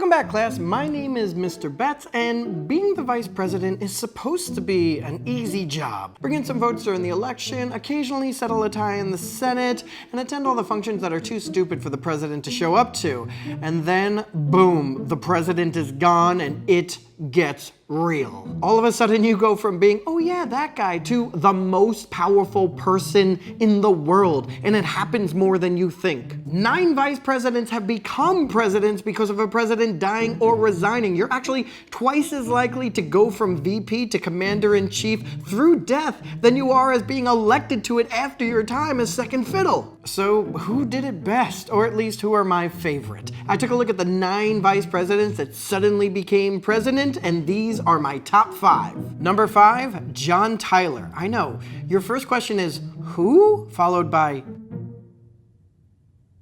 Welcome back, class. My name is Mr. Betts, and being the vice president is supposed to be an easy job. Bring in some votes during the election, occasionally settle a tie in the Senate, and attend all the functions that are too stupid for the president to show up to. And then, boom, the president is gone and it gets real. All of a sudden you go from being, oh yeah, that guy, to the most powerful person in the world, and it happens more than you think. 9 vice presidents have become presidents because of a president dying or resigning. You're actually twice as likely to go from VP to commander-in-chief through death than you are as being elected to it after your time as second fiddle. So who did it best, or at least who are my favorite? I took a look at the 9 vice presidents that suddenly became president, and these are my top 5. Number 5, John Tyler. I know, your first question is, who? Followed by,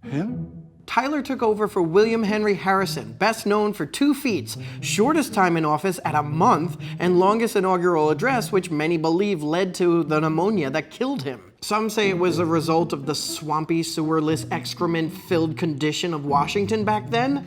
him? Tyler took over for William Henry Harrison, best known for 2 feats, shortest time in office at a month, and longest inaugural address, which many believe led to the pneumonia that killed him. Some say it was a result of the swampy, sewerless, excrement-filled condition of Washington back then.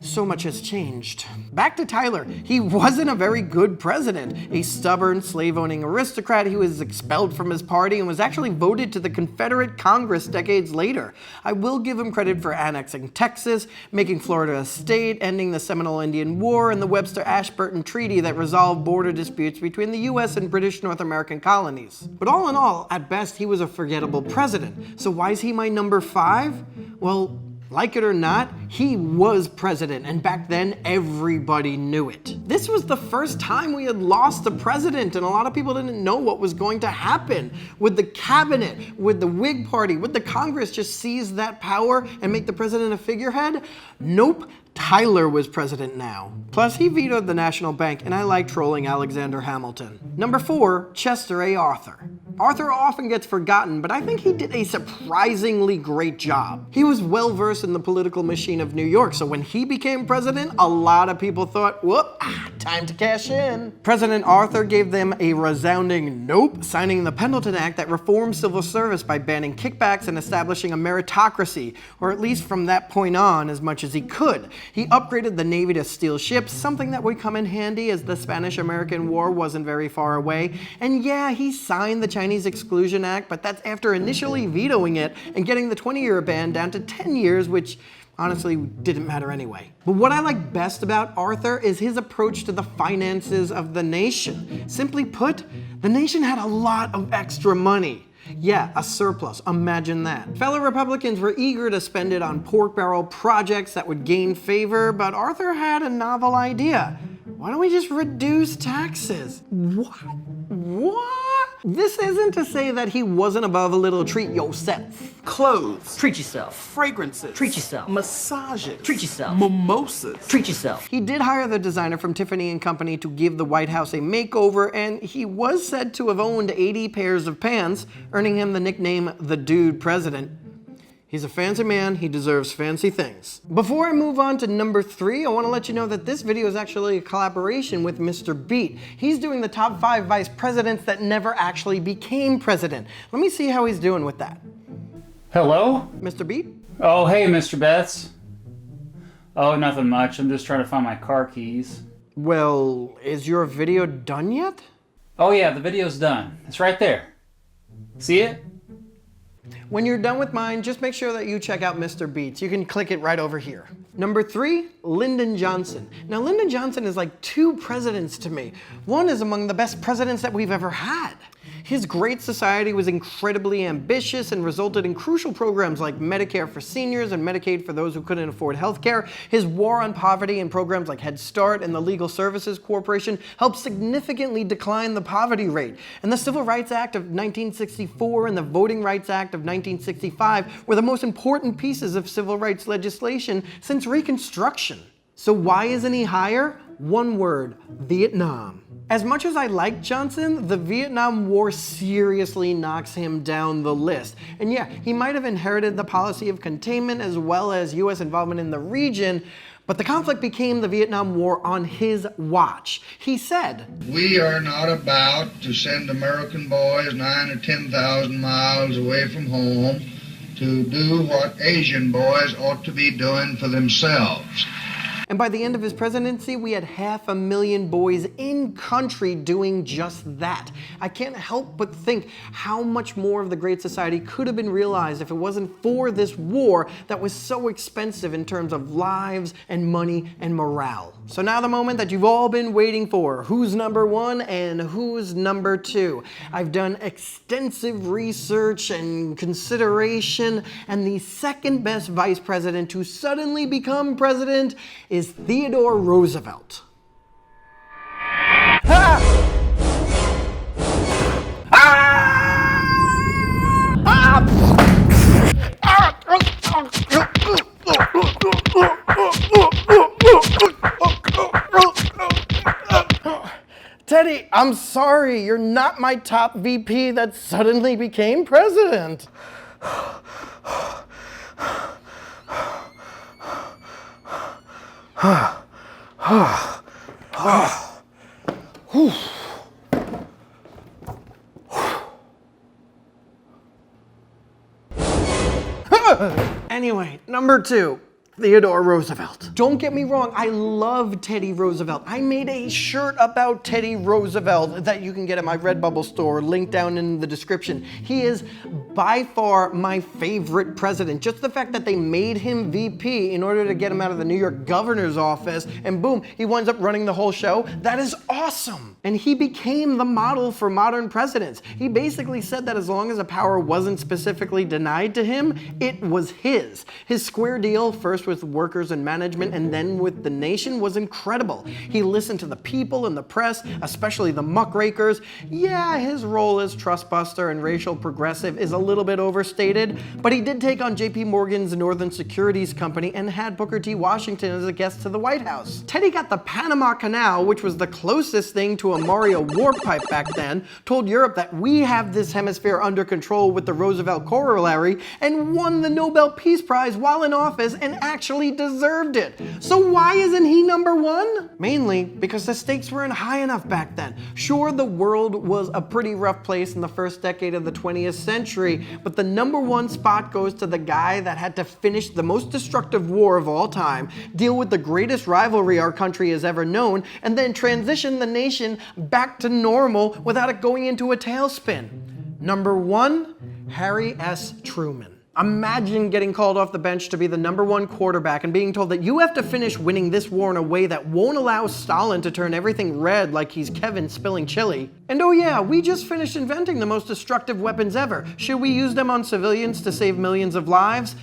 So much has changed. Back to Tyler. He wasn't a very good president. A stubborn, slave-owning aristocrat, he was expelled from his party and was actually voted to the Confederate Congress decades later. I will give him credit for annexing Texas, making Florida a state, ending the Seminole Indian War, and the Webster-Ashburton Treaty that resolved border disputes between the US and British North American colonies. But all in all, at best, he was a forgettable president. So why is he my number 5? Well, like it or not, he was president, and back then, everybody knew it. This was the first time we had lost a president, and a lot of people didn't know what was going to happen. Would the cabinet, would the Whig Party, would the Congress just seize that power and make the president a figurehead? Nope. Tyler was president now. Plus, he vetoed the National Bank, and I like trolling Alexander Hamilton. Number 4, Chester A. Arthur. Arthur often gets forgotten, but I think he did a surprisingly great job. He was well versed in the political machine of New York, so when he became president, a lot of people thought, whoop, time to cash in. President Arthur gave them a resounding nope, signing the Pendleton Act that reformed civil service by banning kickbacks and establishing a meritocracy, or at least from that point on, as much as he could. He upgraded the Navy to steel ships, something that would come in handy as the Spanish-American War wasn't very far away. And yeah, he signed the Chinese Exclusion Act, but that's after initially vetoing it and getting the 20-year ban down to 10 years, which honestly didn't matter anyway. But what I like best about Arthur is his approach to the finances of the nation. Simply put, the nation had a lot of extra money. Yeah, a surplus, imagine that. Fellow Republicans were eager to spend it on pork barrel projects that would gain favor, but Arthur had a novel idea. Why don't we just reduce taxes? What? This isn't to say that he wasn't above a little treat yourself. Clothes. Treat yourself. Fragrances. Treat yourself. Massages. Treat yourself. Mimosas. Treat yourself. He did hire the designer from Tiffany & Company to give the White House a makeover, and he was said to have owned 80 pairs of pants, earning him the nickname the Dude President. He's a fancy man, he deserves fancy things. Before I move on to number 3, I want to let you know that this video is actually a collaboration with Mr. Beat. He's doing the top 5 vice presidents that never actually became president. Let me see how he's doing with that. Hello? Mr. Beat? Oh, hey, Mr. Betts. Oh, nothing much. I'm just trying to find my car keys. Well, is your video done yet? Oh, yeah, the video's done. It's right there. See it? When you're done with mine, just make sure that you check out Mr. Beats. You can click it right over here. Number 3, Lyndon Johnson. Now, Lyndon Johnson is like 2 presidents to me. One is among the best presidents that we've ever had. His Great Society was incredibly ambitious and resulted in crucial programs like Medicare for seniors and Medicaid for those who couldn't afford health care. His war on poverty and programs like Head Start and the Legal Services Corporation helped significantly decline the poverty rate. And the Civil Rights Act of 1964 and the Voting Rights Act of 1965 were the most important pieces of civil rights legislation since Reconstruction. So why isn't he higher? One word: Vietnam. As much as I like Johnson, the Vietnam War seriously knocks him down the list. And yeah, he might have inherited the policy of containment as well as US involvement in the region, but the conflict became the Vietnam War on his watch. He said, "We are not about to send American boys 9,000 or 10,000 miles away from home to do what Asian boys ought to be doing for themselves. And by the end of his presidency, we had 500,000 boys in country doing just that. I can't help but think how much more of the Great Society could have been realized if it wasn't for this war that was so expensive in terms of lives and money and morale. So now the moment that you've all been waiting for. Who's number one and who's number two? I've done extensive research and consideration, and the second best vice president to suddenly become president is Theodore Roosevelt. Teddy, I'm sorry, you're not my top VP that suddenly became president. Anyway, number two. Theodore Roosevelt. Don't get me wrong, I love Teddy Roosevelt. I made a shirt about Teddy Roosevelt that you can get at my Redbubble store, linked down in the description. He is by far my favorite president. Just the fact that they made him VP in order to get him out of the New York governor's office, and boom, he winds up running the whole show, that is awesome. And he became the model for modern presidents. He basically said that as long as a power wasn't specifically denied to him, it was his. His square deal, first with workers and management and then with the nation, was incredible. He listened to the people and the press, especially the muckrakers. Yeah, his role as trustbuster and racial progressive is a little bit overstated, but he did take on JP Morgan's Northern Securities Company and had Booker T. Washington as a guest to the White House. Teddy got the Panama Canal, which was the closest thing to a Mario warp pipe back then, told Europe that we have this hemisphere under control with the Roosevelt Corollary, and won the Nobel Peace Prize while in office and actually deserved it. So why isn't he number one? Mainly because the stakes weren't high enough back then. Sure, the world was a pretty rough place in the first decade of the 20th century, but the number one spot goes to the guy that had to finish the most destructive war of all time, deal with the greatest rivalry our country has ever known, and then transition the nation back to normal without it going into a tailspin. Number one, Harry S. Truman. Imagine getting called off the bench to be the number one quarterback and being told that you have to finish winning this war in a way that won't allow Stalin to turn everything red like he's Kevin spilling chili. And oh yeah, we just finished inventing the most destructive weapons ever. Should we use them on civilians to save millions of lives?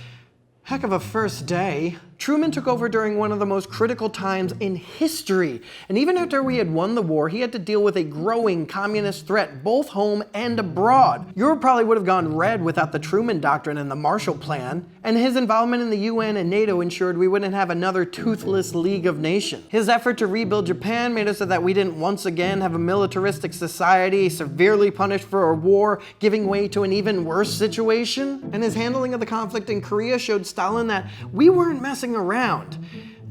Heck of a first day. Truman took over during one of the most critical times in history. And even after we had won the war, he had to deal with a growing communist threat, both home and abroad. Europe probably would have gone red without the Truman Doctrine and the Marshall Plan. And his involvement in the UN and NATO ensured we wouldn't have another toothless League of Nations. His effort to rebuild Japan made it so that we didn't once again have a militaristic society, severely punished for a war, giving way to an even worse situation. And his handling of the conflict in Korea showed Stalin that we weren't messing around.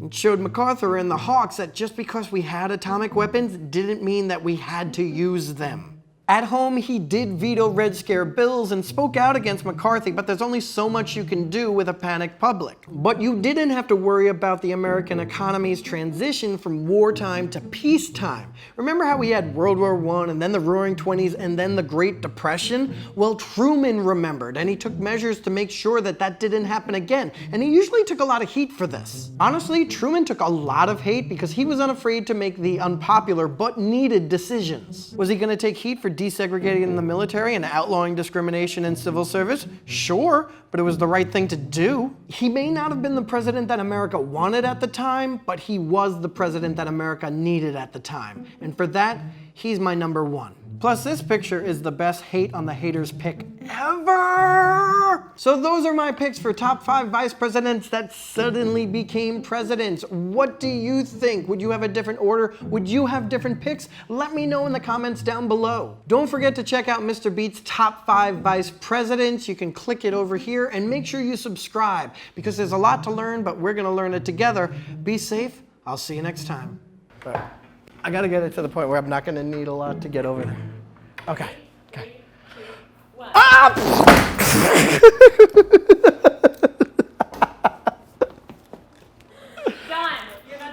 It showed MacArthur and the Hawks that just because we had atomic weapons didn't mean that we had to use them. At home, he did veto Red Scare bills and spoke out against McCarthy, but there's only so much you can do with a panicked public. But you didn't have to worry about the American economy's transition from wartime to peacetime. Remember how we had World War I and then the Roaring Twenties and then the Great Depression? Well, Truman remembered, and he took measures to make sure that that didn't happen again, and he usually took a lot of heat for this. Honestly, Truman took a lot of hate because he was unafraid to make the unpopular but needed decisions. Was he going to take heat for desegregating the military and outlawing discrimination in civil service? Sure, but it was the right thing to do. He may not have been the president that America wanted at the time, but he was the president that America needed at the time. And for that, he's my number one. Plus, this picture is the best hate on the haters pick ever! So those are my picks for top 5 vice presidents that suddenly became presidents. What do you think? Would you have a different order? Would you have different picks? Let me know in the comments down below. Don't forget to check out Mr. Beat's top 5 vice presidents. You can click it over here and make sure you subscribe because there's a lot to learn, but we're gonna learn it together. Be safe. I'll see you next time. Bye. I gotta get it to the point where I'm not gonna need a lot to get over there. Okay. Okay. 3, 2, 1. Ah! Done. You're not